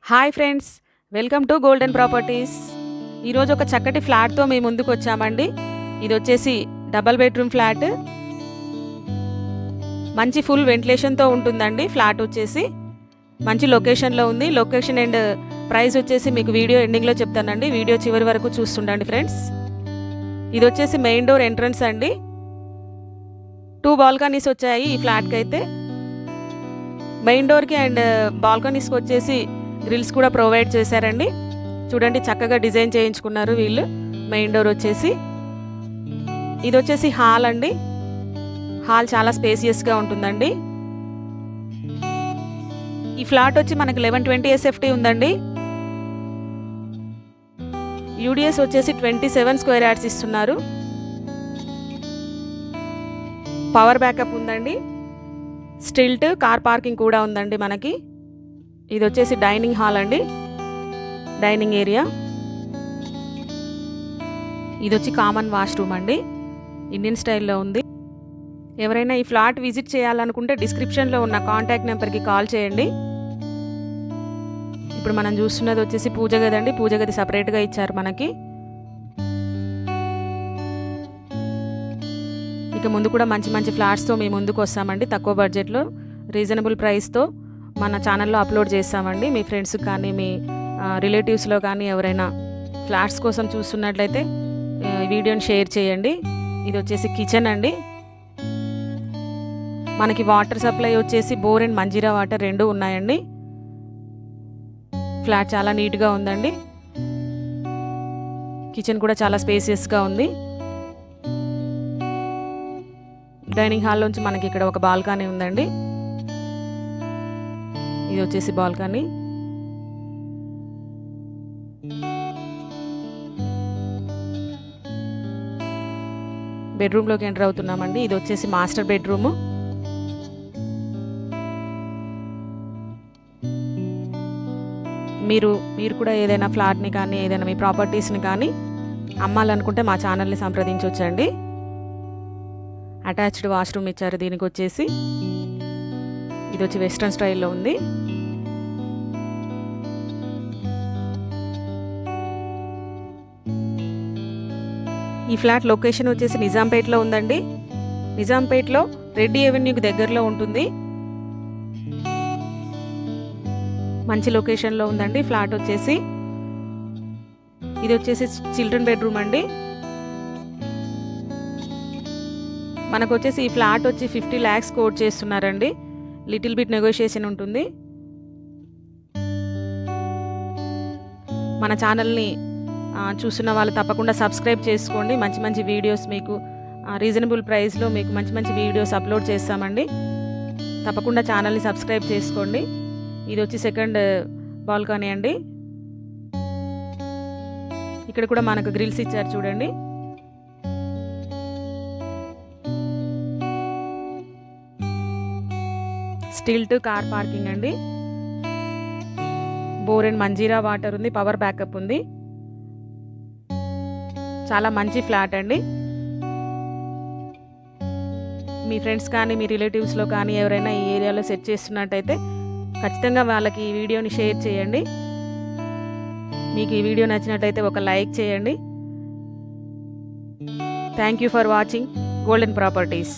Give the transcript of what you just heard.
Hi friends, welcome to golden properties. ఈరోజు ఒక చక్కటి ఫ్లాట్తో మేము ముందుకు వచ్చామండి. ఇది వచ్చేసి డబల్ బెడ్రూమ్ ఫ్లాట్. మంచి ఫుల్ వెంటిలేషన్తో ఉంటుందండి. ఫ్లాట్ వచ్చేసి మంచి లొకేషన్లో ఉంది. లొకేషన్ అండ్ ప్రైస్ వచ్చేసి మీకు వీడియో ఎండింగ్లో చెప్తానండి. వీడియో చివరి వరకు చూస్తుండండి ఫ్రెండ్స్. ఇది వచ్చేసి మెయిన్ డోర్ ఎంట్రన్స్ అండి. 2 బాల్కనీస్ వచ్చాయి ఈ ఫ్లాట్కి అయితే. మెయిన్ డోర్కి అండ్ బాల్కనీస్కి వచ్చేసి గ్రిల్స్ కూడా ప్రొవైడ్ చేశారండి. చూడండి, చక్కగా డిజైన్ చేయించుకున్నారు వీళ్ళు. మెయిన్ డోర్ వచ్చేసి ఇది వచ్చేసి హాల్ అండి. హాల్ చాలా స్పేసియస్గా ఉంటుందండి. ఈ ఫ్లాట్ వచ్చి మనకి 1120 SFT ఉందండి. యూడిఎస్ వచ్చేసి 27 స్క్వేర్ యార్డ్స్ ఇస్తున్నారు. పవర్ బ్యాకప్ ఉందండి. స్టిల్ట్ కార్ పార్కింగ్ కూడా ఉందండి మనకి. ఇది వచ్చేసి డైనింగ్ హాల్ అండి, డైనింగ్ ఏరియా. ఇది వచ్చి కామన్ వాష్రూమ్ అండి, ఇండియన్ స్టైల్లో ఉంది. ఎవరైనా ఈ ఫ్లాట్ విజిట్ చేయాలనుకుంటే డిస్క్రిప్షన్లో ఉన్న కాంటాక్ట్ నెంబర్కి కాల్ చేయండి. ఇప్పుడు మనం చూస్తున్నది వచ్చేసి పూజ గది అండి. పూజ గది సపరేట్గా ఇచ్చారు మనకి. ఇక ముందు కూడా మంచి మంచి ఫ్లాట్స్తో మేము ముందుకు వస్తామండి. తక్కువ బడ్జెట్లో రీజనబుల్ ప్రైస్తో మన ఛానల్లో అప్లోడ్ చేస్తామండి. మీ ఫ్రెండ్స్కి కానీ మీ రిలేటివ్స్లో కానీ ఎవరైనా ఫ్లాట్స్ కోసం చూస్తున్నట్లయితే వీడియోని షేర్ చేయండి. ఇది వచ్చేసి కిచెన్ అండి. మనకి వాటర్ సప్లై వచ్చేసి బోర్ అండ్ మంజీరా వాటర్ 2 ఉన్నాయండి. ఫ్లాట్ చాలా నీట్గా ఉందండి. కిచెన్ కూడా చాలా స్పేసియస్గా ఉంది. డైనింగ్ హాల్లోంచి మనకి ఇక్కడ ఒక బాల్కనీ ఉందండి. ఇది వచ్చేసి బాల్కనీ. బెడ్రూమ్లోకి ఎంటర్ అవుతున్నామండి. ఇది వచ్చేసి మాస్టర్ బెడ్రూము. మీరు కూడా ఏదైనా ఫ్లాట్ని కానీ ఏదైనా మీ ప్రాపర్టీస్ని కానీ అమ్మాలనుకుంటే మా ఛానల్ని సంప్రదించవచ్చండి. అటాచ్డ్ వాష్రూమ్ ఇచ్చారు దీనికి వచ్చేసి. ఇది వచ్చి వెస్ట్రన్ స్టైల్లో ఉంది. ఈ ఫ్లాట్ లొకేషన్ వచ్చేసి నిజాంపేట్లో ఉందండి. నిజాంపేట్లో రెడ్డి ఎవెన్యూకి దగ్గరలో ఉంటుంది. మంచి లొకేషన్లో ఉందండి ఫ్లాట్ వచ్చేసి. ఇది వచ్చేసి చిల్డ్రన్ బెడ్రూమ్ అండి. మనకు వచ్చేసి ఈ ఫ్లాట్ వచ్చి 50 lakhs కోట్ చేస్తున్నారండి. లిటిల్ బిట్ నెగోషియేషన్ ఉంటుంది. మన ఛానల్ని చూస్తున్న వాళ్ళు తప్పకుండా సబ్స్క్రైబ్ చేసుకోండి. మంచి మంచి వీడియోస్ మీకు రీజనబుల్ ప్రైస్లో మీకు మంచి మంచి వీడియోస్ అప్లోడ్ చేస్తామండి. తప్పకుండా ఛానల్ని సబ్స్క్రైబ్ చేసుకోండి. ఇది వచ్చి సెకండ్ బాల్కనీ అండి. ఇక్కడ కూడా మనకు గ్రిల్స్ ఇచ్చారు చూడండి. స్టిల్ట్ కార్ పార్కింగ్ అండి. బోర్ అండ్ మంజీరా వాటర్ ఉంది. పవర్ బ్యాకప్ ఉంది. చాలా మంచి ఫ్లాట్ అండి. మీ ఫ్రెండ్స్ కానీ మీ రిలేటివ్స్లో కానీ ఎవరైనా ఈ ఏరియాలో సెట్ చేస్తున్నట్టయితే ఖచ్చితంగా వాళ్ళకి ఈ వీడియోని షేర్ చేయండి. మీకు ఈ వీడియో నచ్చినట్టయితే ఒక లైక్ చేయండి. Thank you for watching golden properties.